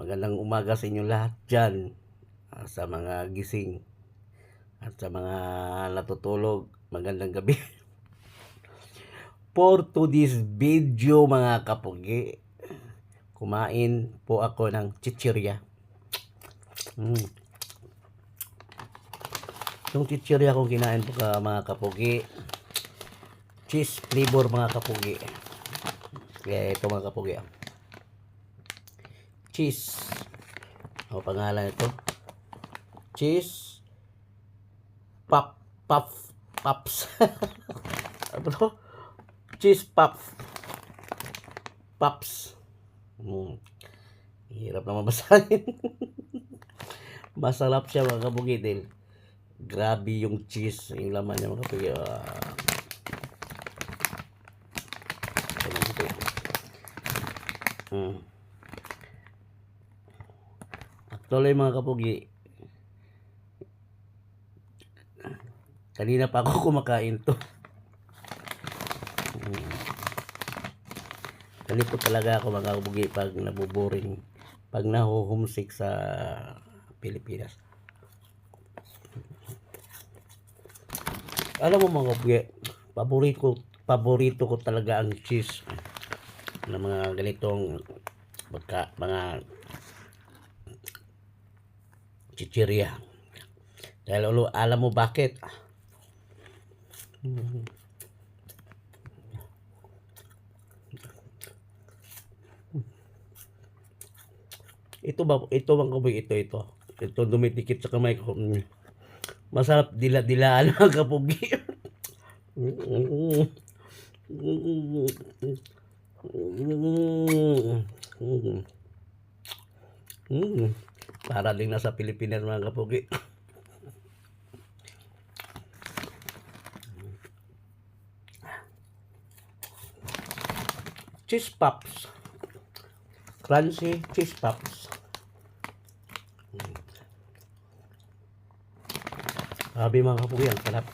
Magandang umaga sa inyo lahat dyan, sa mga gising at sa mga natutulog. Magandang gabi. For today's video mga kapugi, kumain po ako ng chichirya. Yung chichirya kong kinain po mga kapugi, cheese flavor mga kapugi. Kaya ito mga kapugi, cheese. O pangalan ito, cheese puffs. Ano to? Cheese puffs. Hirap na mabasahin. Masarap siya mga kapugi dahil grabe yung cheese, yung laman niya mga kapugi. Actually mga kapugi, kanina pa ako kumakain to. Ganito talaga ako mga kapugi pag nabuboring, pag naho-homesick sa Pilipinas. Alam mo mga kapugi, paborito ko talaga ang cheese na mga ganitong mga chichirya. Dahil alam mo bakit? Ito mga kapugi, ito dumitikit sa kamay ko. Masarap dila-dilaan mga kapugi. Para din nasa Pilipinas mga kapugi. Cheese puffs, crunchy cheese puffs. Sabi mga kapugi, ang sarap.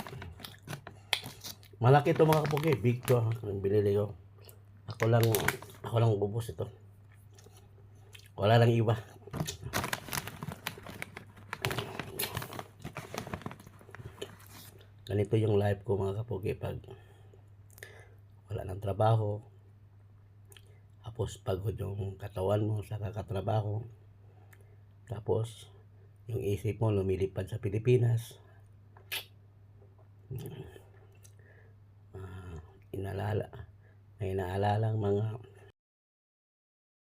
Malaki ito mga kapugi, big to ang binili ko. Ako lang ubos ito. Wala lang iba. Ganito yung life ko mga kapugi pag wala ng trabaho. Tapos pagod yung katawan mo sa kakatrabaho. Tapos yung isip mo lumilipad sa Pilipinas. May naalalang mga